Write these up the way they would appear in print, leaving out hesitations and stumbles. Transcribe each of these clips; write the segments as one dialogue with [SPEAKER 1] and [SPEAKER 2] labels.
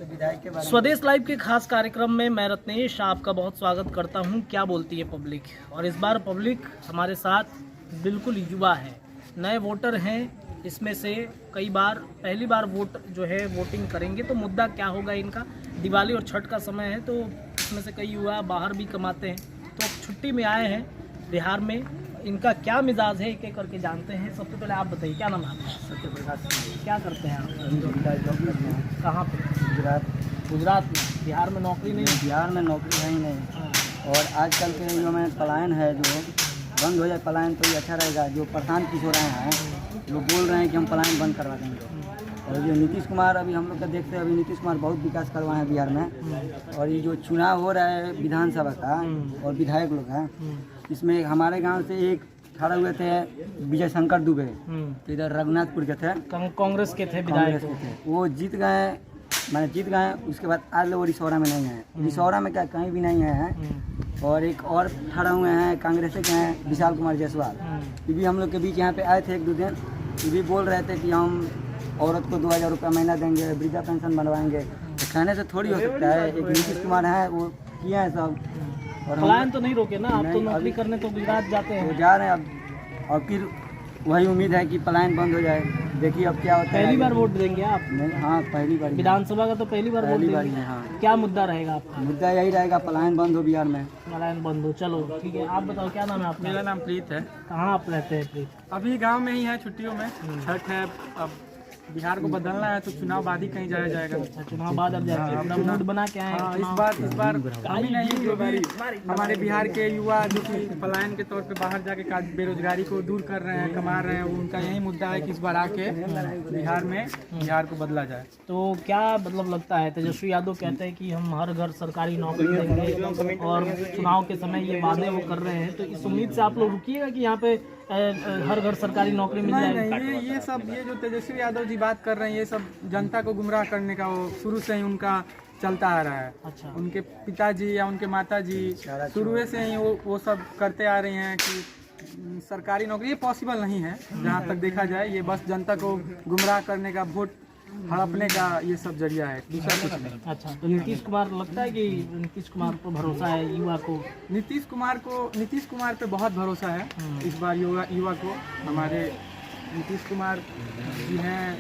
[SPEAKER 1] तो विधायक के बारे में।
[SPEAKER 2] स्वदेश लाइव के खास कार्यक्रम में मैं रत्नेश आपका बहुत स्वागत करता हूं। क्या बोलती है पब्लिक? और इस बार पब्लिक हमारे साथ बिल्कुल युवा है, नए वोटर हैं। इसमें से कई बार पहली बार वोट जो है वोटिंग करेंगे, तो मुद्दा क्या होगा इनका? दिवाली और छठ का समय है, तो इसमें से कई युवा बाहर भी कमाते हैं, तो छुट्टी में आए हैं बिहार में। इनका क्या मिजाज है एक एक करके जानते हैं। सबसे पहले आप बताइए, क्या नाम है आपका?
[SPEAKER 1] सत्यप्रकाश सिंह।
[SPEAKER 2] क्या करते हैं आप?
[SPEAKER 1] जॉब करते हैं।
[SPEAKER 2] कहाँ पे?
[SPEAKER 1] गुजरात।
[SPEAKER 2] गुजरात में। बिहार में नौकरी नहीं?
[SPEAKER 1] बिहार में नौकरी है ही नहीं।
[SPEAKER 2] हाँ।
[SPEAKER 1] और आजकल के युग में पलायन है, जो बंद हो जाए पलायन तो ये अच्छा रहेगा। जो प्रशांत किशोर हैं जो बोल रहे हैं कि हम पलायन बंद करवा देंगे। और जो नीतीश कुमार, अभी हम लोग का देखते हैं, अभी नीतीश कुमार बहुत विकास करवाए हैं बिहार में। और ये जो चुनाव हो रहा है विधानसभा का और विधायक लोग हैं, इसमें हमारे गांव से एक खड़ा हुए थे विजय शंकर दुबे, तो इधर रघुनाथपुर के थे,
[SPEAKER 2] कांग्रेस के थे
[SPEAKER 1] कांग्रेस
[SPEAKER 2] विधायक।
[SPEAKER 1] के थे। वो जीत गए, मैंने जीत गए। उसके बाद आज लोग रिसौरा में नहीं हैं। रिसौरा में क्या कहीं भी नहीं है। और एक और खड़ा हुए हैं कांग्रेस के हैं विशाल कुमार जायसवाल। ये भी हम लोग के बीच यहाँ पे आए थे एक दो दिन। ये भी बोल रहे थे कि हम औरत को 2000 रुपया महीना देंगे, वृद्धा पेंशन बनवाएंगे। तो कहने से थोड़ी हो सकता है। एक नीतीश कुमार है, वो किए हैं सब। और
[SPEAKER 2] पलायन तो नहीं रोके ना आप? तो नौकरी करने तो गुजरात जाते हैं।
[SPEAKER 1] वो जा रहे हैं अब, और फिर वही उम्मीद है कि पलायन बंद हो जाए। देखिए अब क्या होता है।
[SPEAKER 2] पहली बार वोट देंगे आप?
[SPEAKER 1] नहीं, हाँ पहली बार।
[SPEAKER 2] विधानसभा का तो पहली बार वोट
[SPEAKER 1] पहली बार
[SPEAKER 2] देंगे।
[SPEAKER 1] है, हाँ।
[SPEAKER 2] क्या मुद्दा रहेगा आपका?
[SPEAKER 1] मुद्दा यही रहेगा, पलायन बंद हो बिहार में।
[SPEAKER 2] पलायन बंद हो। चलो ठीक है, आप बताओ क्या नाम है आपका?
[SPEAKER 3] मेरा नाम प्रीत है।
[SPEAKER 2] कहाँ आप रहते हैं प्रीत?
[SPEAKER 3] अभी गांव में ही है, छुट्टियों में। छठ है, अब बिहार को बदलना है तो चुनाव बाद ही कहीं जाया जाएगा।
[SPEAKER 2] अच्छा, चुनाव बाद अब जाएंगे। अपना मूड बना के आए हैं
[SPEAKER 3] हाँ,
[SPEAKER 2] चुनाव?
[SPEAKER 3] इस बार कमी नहीं, जो भी हमारे बिहार के युवा जो कि पलायन के तौर पे बाहर जाके बेरोजगारी को दूर कर रहे हैं, कमा रहे हैं, उनका यही मुद्दा है कि इस बार आके बिहार को बदला जाए।
[SPEAKER 2] तो क्या मतलब लगता है? तेजस्वी यादव कहते हैं कि हम हर घर सरकारी नौकरी देंगे, और चुनाव के समय ये वादे वो कर रहे हैं, तो इस उम्मीद से आप लोग रुकिएगा कि यहाँ पे हर घर सरकारी नौकरी मिल
[SPEAKER 3] नहीं
[SPEAKER 2] जाएगी?
[SPEAKER 3] नहीं, ये जो तेजस्वी यादव जी बात कर रहे हैं, ये सब जनता को गुमराह करने का वो शुरू से ही उनका चलता आ रहा है।
[SPEAKER 2] अच्छा।
[SPEAKER 3] उनके पिताजी या उनके माताजी शुरू से ही वो सब करते आ रहे हैं कि सरकारी नौकरी ये पॉसिबल नहीं है। जहाँ तक देखा जाए, ये बस जनता को गुमराह करने का, वोट हड़पने का ये सब जरिया है, दूसरा कुछ नहीं।
[SPEAKER 2] अच्छा, तो नीतीश कुमार, लगता है कि नीतीश कुमार पर भरोसा है युवा को?
[SPEAKER 3] नीतीश कुमार पे बहुत भरोसा है इस बार युवा को। हमारे नीतीश कुमार जी हैं,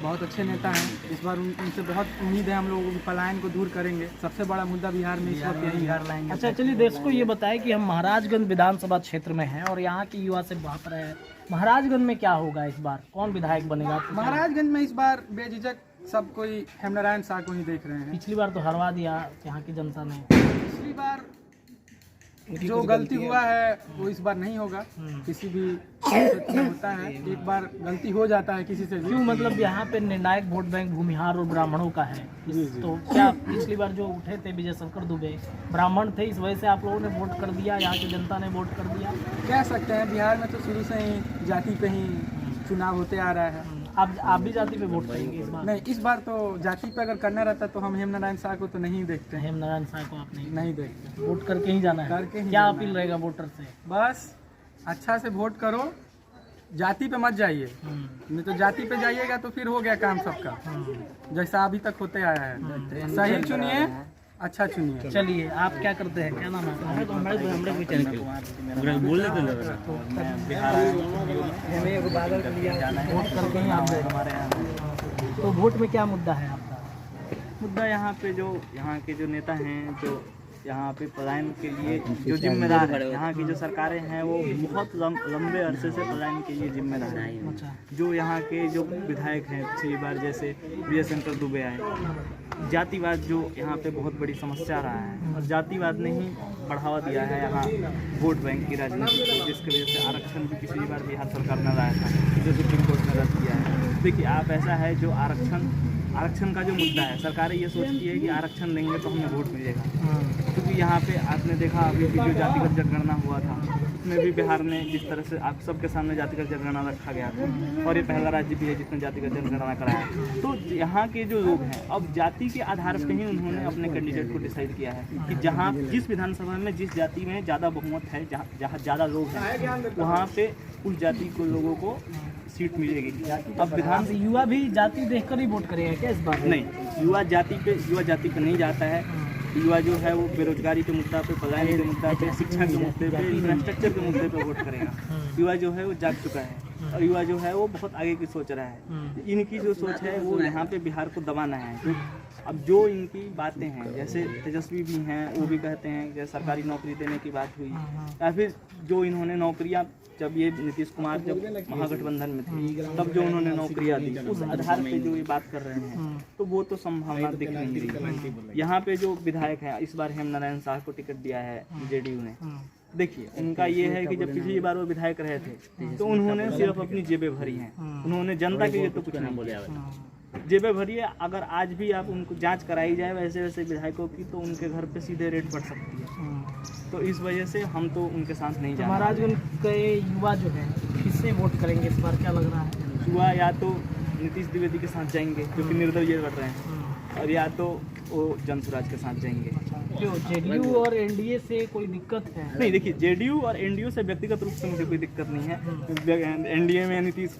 [SPEAKER 3] बहुत अच्छे नेता हैं। इस बार उनसे बहुत उम्मीद है, हम लोगों को पलायन को दूर करेंगे। सबसे बड़ा मुद्दा बिहार में इस वक्त यही है।
[SPEAKER 2] अच्छा, चलिए देश को ये बताएं कि हम महाराजगंज विधानसभा क्षेत्र में हैं और यहाँ के युवा से बात रहे हैं, महाराजगंज में क्या होगा इस बार? कौन विधायक बनेगा?
[SPEAKER 3] महाराजगंज में इस बार बेझिझक सब कोई हेमनारायण शाह को ही देख रहे हैं।
[SPEAKER 2] पिछली बार तो हरवा दिया यहाँ की जनता ने।
[SPEAKER 3] पिछली बार जो गलती हुआ है वो इस बार नहीं होगा। किसी भी क्षेत्र में होता है, एक बार गलती हो जाता है किसी से भी।
[SPEAKER 2] क्यों? मतलब यहाँ पे निर्णायक वोट बैंक भूमिहार और ब्राह्मणों का है। तो क्या पिछली बार जो उठे थे विजय शंकर दुबे ब्राह्मण थे, इस वजह से आप लोगों ने वोट कर दिया, यहाँ की जनता ने वोट कर दिया?
[SPEAKER 3] कह सकते हैं, बिहार में तो शुरू से ही जाति पे ही चुनाव होते आ रहा है।
[SPEAKER 2] आप भी जाति पे वोट करेंगे इस बार?
[SPEAKER 3] नहीं, इस बार तो जाति पे अगर करना रहता तो हम हेमनारायण शाह को तो नहीं देखते हैं।
[SPEAKER 2] हेमनारायण शाह को आप
[SPEAKER 3] नहीं देखते।
[SPEAKER 2] वोट करके ही जाना है?
[SPEAKER 3] करके ही
[SPEAKER 2] क्या
[SPEAKER 3] जाना
[SPEAKER 2] अपील रहेगा वोटर से?
[SPEAKER 3] बस अच्छा से वोट करो, जाति पे मत जाइए। नहीं तो जाति पे जाइएगा तो फिर हो गया काम सबका, जैसा अभी तक होते आया है। सही चुनिए, अच्छा चुनिए।
[SPEAKER 2] चलिए, आप क्या करते हैं? क्या नाम है? वोट करके ही आप हमारे यहाँ। तो वोट में क्या मुद्दा है आपका?
[SPEAKER 4] मुद्दा यहाँ पे जो यहाँ के जो नेता हैं, जो यहाँ पे पलायन के लिए जो जिम्मेदार है, यहाँ की जो सरकारें हैं वो बहुत लंबे अरसे से पलायन के लिए जिम्मेदार हैं।
[SPEAKER 2] अच्छा।
[SPEAKER 4] जो यहाँ के जो विधायक हैं, पिछली बार जैसे विजय शंकर दुबे आए, जातिवाद जो यहाँ पे बहुत बड़ी समस्या रहा है, और जातिवाद ने ही बढ़ावा दिया है यहाँ वोट बैंक की राजनीति को, जिसकी वजह से आरक्षण भी पिछली बार बिहार सरकार ने लाया था, जो सुप्रीम कोर्ट ने रद्द किया है। देखिए, आप ऐसा है जो आरक्षण का जो मुद्दा है, सरकारें ये सोचती है कि आरक्षण देंगे तो हमें वोट मिलेगा। क्योंकि यहाँ पे आपने देखा अभी जो जातिगत जनगणना हुआ था, उसमें भी बिहार ने जिस तरह से आप सबके सामने जातिगत जनगणना रखा गया था, और ये पहला राज्य भी है जिसने जातिगत जनगणना कराया। तो यहाँ के जो लोग हैं, अब जाति के आधार पर ही उन्होंने अपने कैंडिडेट को डिसाइड किया है कि जहाँ जिस विधानसभा में जिस जाति में ज़्यादा बहुमत है, जहाँ ज़्यादा लोग हैं, वहाँ पे उस जाति को लोगों को सीट मिलेगी। अब
[SPEAKER 2] युवा भी जाति देखकर ही वोट करेगा क्या इस बार?
[SPEAKER 4] नहीं, युवा जाति पे नहीं जाता है। युवा जो है वो बेरोजगारी के मुद्दा पे, पलायन के मुद्दा पे, शिक्षा के मुद्दे पे, इंफ्रास्ट्रक्चर के मुद्दे पे वोट करेगा। युवा जो है वो जाग चुका है और युवा जो है वो बहुत आगे की सोच रहा है। इनकी जो सोच है वो यहाँ पे बिहार को दबाना है। तो अब जो इनकी बातें हैं, जैसे तेजस्वी भी हैं, वो भी कहते हैं कि सरकारी नौकरी देने की बात हुई, या फिर जो इन्होंने नौकरियां, जब ये नीतीश कुमार जब महागठबंधन में थे तब जो उन्होंने नौकरियां दी, उस आधार पे जो ये बात कर रहे हैं, तो वो तो संभावना दिख नहीं रही। यहाँ पे जो विधायक है, इस बार हेमनारायण शाह को टिकट दिया है जेडीयू ने। देखिए, उनका ये है कि जब पिछली बार वो विधायक रहे थे तो उन्होंने सिर्फ अपनी जेबें भरी हैं, उन्होंने जनता के लिए तो कुछ नहीं बोला। जेबें भरी है। अगर आज भी आप उनको जांच कराई जाए वैसे वैसे विधायकों की, तो उनके घर पे सीधे रेड पड़ सकती है। तो इस वजह से हम तो उनके साथ नहीं जा।
[SPEAKER 2] महाराजगंज के युवा जो है किससे वोट करेंगे इस बार, क्या लग रहा है?
[SPEAKER 4] युवा या तो नीतीश द्विवेदी के साथ जाएंगे जो कि निर्दलीय लड़ रहे हैं, और या तो वो जनसुराज के साथ जाएंगे।
[SPEAKER 2] क्यों, जेडीयू और एनडीए से कोई दिक्कत है?
[SPEAKER 4] नहीं, देखिए, जेडीयू और एनडीयू से व्यक्तिगत रूप से मुझे कोई दिक्कत नहीं है। एनडीए में एनडीए में नीतीश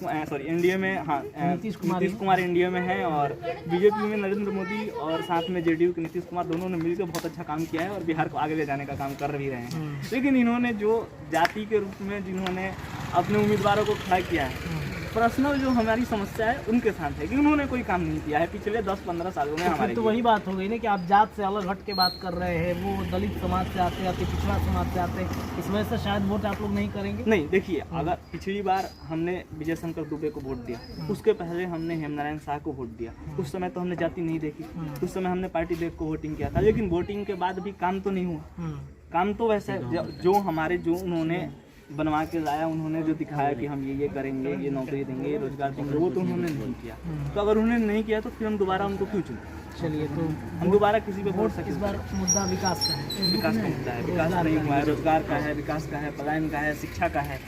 [SPEAKER 4] कुमार एनडीए में है, और बीजेपी में नरेंद्र मोदी, और साथ में जेडीयू के नीतीश कुमार, दोनों ने मिलकर बहुत अच्छा काम किया है और बिहार को आगे ले जाने का काम कर भी रहे हैं। लेकिन इन्होंने जो जाति के रूप में जिन्होंने अपने उम्मीदवारों को खड़ा किया है, पर्सनल जो हमारी समस्या है उनके साथ है कि उन्होंने कोई काम नहीं किया है पिछले 10-15 सालों में हमारे।
[SPEAKER 2] तो वही बात हो गई ना कि आप जात से अलग हट के बात कर रहे हैं, वो दलित समाज से आते, अति पिछड़ा समाज से आते, इस वजह से शायद वोट आप लोग नहीं करेंगे।
[SPEAKER 4] नहीं, देखिए, अगर पिछली बार हमने विजय शंकर दुबे को वोट दिया, उसके पहले हमने हेमनारायण शाह को वोट दिया। उस समय तो हमने जाति नहीं देखी, उस समय हमने पार्टी देख को वोटिंग किया था। लेकिन वोटिंग के बाद भी काम तो नहीं हुआ। काम तो वैसे जो हमारे जो उन्होंने बनवा के लाया, उन्होंने जो दिखाया कि हम ये करेंगे, ये नौकरी देंगे, ये रोजगार देंगे, वो तो उन्होंने नहीं किया। तो अगर उन्होंने नहीं किया तो फिर हम दोबारा उनको क्यों चुने?
[SPEAKER 2] चलिए, तो
[SPEAKER 4] हम दोबारा किसी पे वोट
[SPEAKER 2] इस बार मुद्दा विकास का है।
[SPEAKER 4] विकास का मुद्दा है, विकास नहीं हुआ है, रोजगार का है, विकास का है, पलायन का है, शिक्षा का है।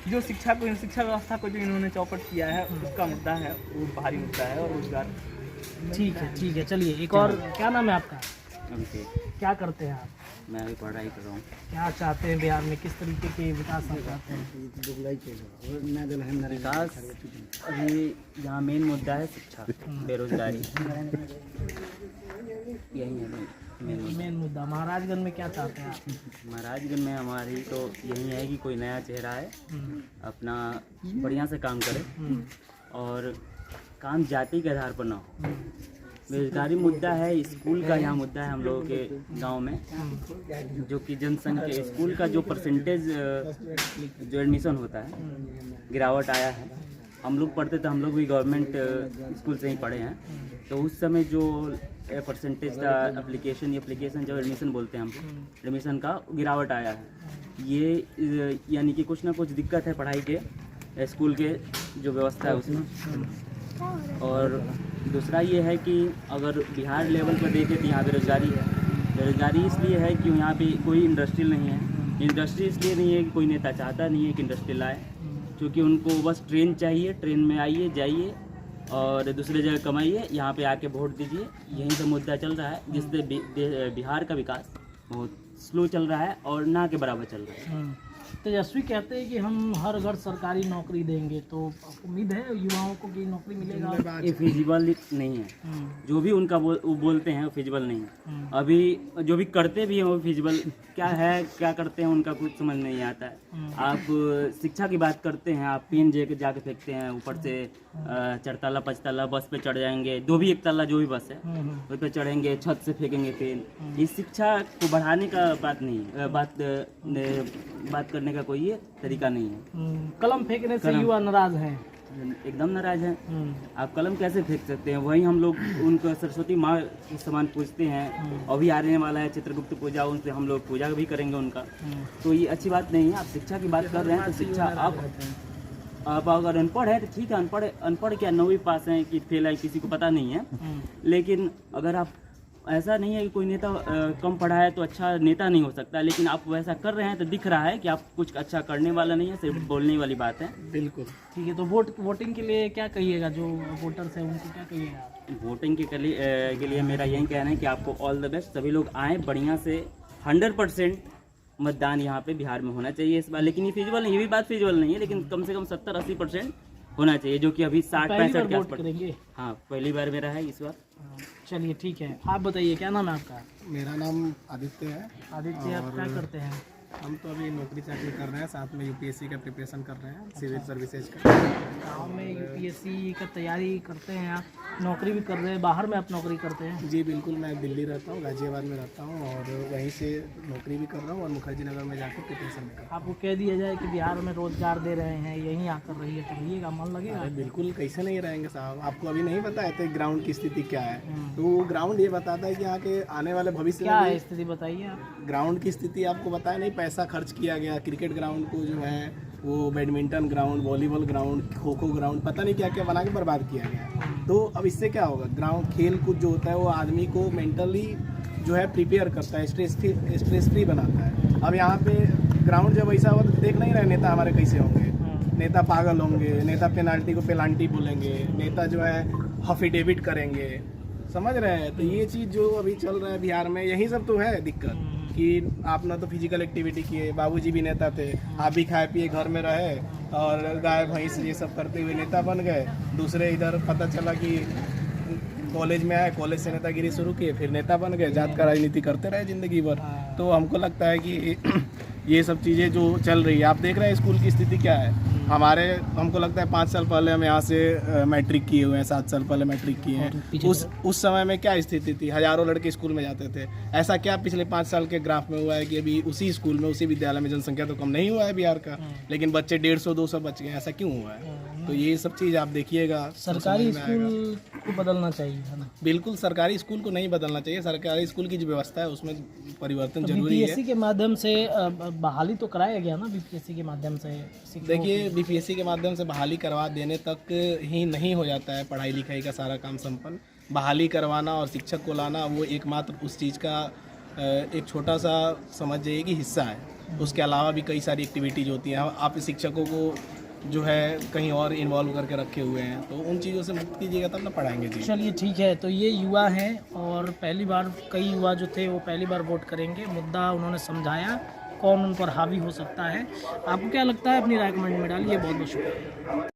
[SPEAKER 4] जो शिक्षा व्यवस्था को जो इन्होंने चौपट किया है उसका मुद्दा है, वो भारी मुद्दा है, और रोजगार।
[SPEAKER 2] ठीक है, चलिए एक और, क्या नाम है आपका? क्या करते हैं आप?
[SPEAKER 1] मैं अभी पढ़ाई कर रहा हूँ।
[SPEAKER 2] क्या चाहते हैं बिहार में, किस तरीके के विकास आप चाहते हैं?
[SPEAKER 1] विकास अभी यहाँ मेन मुद्दा है शिक्षा, बेरोजगारी, यही है
[SPEAKER 2] मेन मुद्दा। महाराजगंज में क्या चाहते हैं आप?
[SPEAKER 1] महाराजगंज में हमारी तो यही है कि कोई नया चेहरा है, अपना बढ़िया से काम करे, और काम जाति के आधार पर ना हो। बेरोजगारी मुद्दा है, स्कूल का यहाँ मुद्दा है हम लोगों के गांव में, जो कि जनसंख्या स्कूल का जो परसेंटेज जो एडमिशन होता है गिरावट आया है। हम लोग पढ़ते थे, हम लोग भी गवर्नमेंट स्कूल से ही पढ़े हैं, तो उस समय जो परसेंटेज का एप्लीकेशन जो एडमिशन बोलते हैं हम, एडमिशन का गिरावट आया है। ये यानी कि कुछ ना कुछ दिक्कत है पढ़ाई के, स्कूल के जो व्यवस्था है उसमें। और दूसरा ये है कि अगर बिहार लेवल पर देखें तो यहाँ बेरोजगारी है। बेरोजगारी इसलिए है कि यहाँ पे कोई इंडस्ट्री नहीं है। इंडस्ट्री इसलिए नहीं है कि कोई नेता चाहता नहीं है कि इंडस्ट्री लाए, क्योंकि उनको बस ट्रेन चाहिए, ट्रेन में आइए जाइए और दूसरे जगह कमाइए, यहाँ पे आके वोट दीजिए। यही सब मुद्दा चल रहा है, जिससे बिहार का विकास बहुत स्लो चल रहा है और ना के बराबर चल रहा है।
[SPEAKER 2] तेजस्वी कहते हैं कि हम हर घर सरकारी नौकरी देंगे, तो उम्मीद है युवाओं को कि नौकरी मिलेगा?
[SPEAKER 1] ये फिजिबल नहीं है, जो भी उनका वो बोलते हैं वो फिजिबल नहीं है। अभी जो भी करते भी हैं वो फिजिबल क्या है, क्या करते हैं उनका कुछ समझ नहीं आता है। आप शिक्षा की बात करते हैं, आप पेन जाके फेंकते हैं ऊपर से, 4 तल्ला 5 तल्ला बस पे चढ़ जाएंगे, 2 भी 1 तल्ला जो भी बस है उस पर चढ़ेंगे, छत से फेंकेंगे पेन। ये शिक्षा को बढ़ाने का बात नहीं है, बात करने का कोई ये तरीका नहीं है।
[SPEAKER 2] कलम फेंकने से युवा नाराज हैं,
[SPEAKER 1] एकदम नाराज हैं। आप कलम कैसे फेंक सकते हैं? वहीं हम लोग उनको सरस्वती माँ के समान पूजते हैं, अभी आने वाला है चित्रगुप्त पूजा, उनसे हम लोग पूजा भी करेंगे उनका। तो ये अच्छी बात नहीं है। आप शिक्षा की बात कर रहे हैं तो शिक्षा आप अगर अनपढ़ है तो ठीक है, अनपढ़ क्या 9वीं पास हैं कि फेल है किसी को पता नहीं है। लेकिन अगर आप ऐसा नहीं है कि कोई नेता कम पढ़ा है तो अच्छा नेता नहीं हो सकता, लेकिन आप वैसा कर रहे हैं तो दिख रहा है कि आप कुछ अच्छा करने वाला नहीं है, सिर्फ बोलने वाली बात है।
[SPEAKER 2] बिल्कुल ठीक है। तो वोटिंग के लिए क्या कहिएगा, जो वोटर्स हैं उनको क्या कहिएगा?
[SPEAKER 1] वोटिंग के लिए मेरा यही कहना है कि आपको ऑल द बेस्ट, सभी लोग आएँ बढ़िया से। 100% मतदान यहाँ पे बिहार में होना चाहिए इस बार। लेकिन ये फिजिबल नहीं, ये भी बात फिजिबल नहीं है, लेकिन कम से कम 70-80%
[SPEAKER 5] होना चाहिए, जो कि अभी 60-65 के
[SPEAKER 2] वोट
[SPEAKER 5] आसपास।
[SPEAKER 2] करेंगे।
[SPEAKER 5] हाँ, पहली बार मेरा है इस बार।
[SPEAKER 2] चलिए ठीक है, आप बताइए क्या नाम है आपका?
[SPEAKER 6] मेरा नाम आदित्य है।
[SPEAKER 2] आदित्य, आप क्या करते हैं?
[SPEAKER 6] हम तो अभी नौकरी चाकरी कर रहे हैं, साथ में यूपीएससी का प्रिपरेशन कर रहे हैं, सिविल सर्विसेज का।
[SPEAKER 2] गाँव में यूपीएससी का तैयारी करते हैं आप, नौकरी भी कर रहे हैं, बाहर में आप नौकरी करते हैं?
[SPEAKER 6] जी बिल्कुल, मैं दिल्ली रहता हूँ, गाजियाबाद में रहता हूँ और वहीं से नौकरी भी कर रहा हूँ और मुखर्जी नगर में जाकर प्रिपरेशन भी कर रहा
[SPEAKER 2] आपको कह दिया जाए कि बिहार में रोजगार दे रहे हैं, यहीं आकर रहिए तो रहिएगा, मन
[SPEAKER 6] हूँ।
[SPEAKER 2] लगेगा?
[SPEAKER 6] अरे बिल्कुल, कैसे नहीं रहेंगे साहब, आपको अभी नहीं पता है ग्राउंड की स्थिति क्या है। तो ग्राउंड ये बताता है कि यहाँ के आने वाले भविष्य
[SPEAKER 2] क्या
[SPEAKER 6] में
[SPEAKER 2] है स्थिति बताइए आप।
[SPEAKER 6] ग्राउंड की स्थिति आपको बताया नहीं, पैसा खर्च किया गया क्रिकेट ग्राउंड को जो है, वो badminton ground, volleyball ground, kho kho ground, पता नहीं क्या क्या बना के बर्बाद किया गया। तो अब इससे क्या होगा, ग्राउंड खेल कूद जो होता है वो आदमी को मेंटली जो है प्रिपेयर करता है, स्ट्रेस फ्री बनाता है। अब यहाँ पे ग्राउंड जब ऐसा होगा तो देख नहीं रहे नेता हमारे कैसे होंगे। नेता पागल होंगे, नेता पेनाल्टी को पेनाल्टी बोलेंगे, नेता जो है हफिडेविट करेंगे, समझ रहे हैं। तो ये चीज़ जो अभी चल रहा है बिहार में, यही सब तो है दिक्कत कि आप ना तो फिजिकल एक्टिविटी किए, बाबूजी भी नेता थे, आप भी खाए पिए घर में रहे और गाय भैंस ये सब करते हुए नेता बन गए। दूसरे इधर पता चला कि कॉलेज में आए, कॉलेज से नेतागिरी शुरू किए, फिर नेता बन गए, जात का राजनीति करते रहे ज़िंदगी भर। तो हमको लगता है कि ये सब चीज़ें जो चल रही है, आप देख रहे हैं स्कूल की स्थिति क्या है। हमको लगता है 5 साल पहले हम यहाँ से मैट्रिक किए हुए हैं, 7 साल पहले मैट्रिक किए हैं। उस समय में क्या स्थिति थी, हज़ारों लड़के स्कूल में जाते थे। ऐसा क्या पिछले 5 साल के ग्राफ में हुआ है कि अभी उसी स्कूल में, उसी विद्यालय में जनसंख्या तो कम नहीं हुआ है बिहार का, लेकिन बच्चे 150-200 बच गए, ऐसा क्यों हुआ है? तो ये सब चीज़ आप देखिएगा,
[SPEAKER 2] सरकारी स्कूल को बदलना चाहिए, है ना?
[SPEAKER 6] बिल्कुल, सरकारी स्कूल को नहीं बदलना चाहिए। सरकारी स्कूल की जो व्यवस्था है उसमें परिवर्तन जरूरी है।
[SPEAKER 2] बीपीएससी के माध्यम से बहाली तो कराया गया ना, बीपीएससी के माध्यम से?
[SPEAKER 6] देखिए, बीपीएससी के माध्यम से बहाली करवा देने तक ही नहीं हो जाता है पढ़ाई लिखाई का सारा काम संपन्न। बहाली करवाना और शिक्षक को लाना वो एकमात्र उस चीज़ का एक छोटा सा समझ जाइए कि हिस्सा है। उसके अलावा भी कई सारी एक्टिविटीज़ होती हैं। आप शिक्षकों को जो है कहीं और इन्वॉल्व करके रखे हुए हैं, तो उन चीज़ों से मुक्त कीजिएगा तब ना पढ़ाएंगे जी।
[SPEAKER 2] चलिए ठीक है, तो ये युवा हैं और पहली बार, कई युवा जो थे वो पहली बार वोट करेंगे। मुद्दा उन्होंने समझाया, कौन उन पर हावी हो सकता है। आपको क्या लगता है, अपनी राय कमेंट में डालिए। बहुत बहुत शुक्रिया।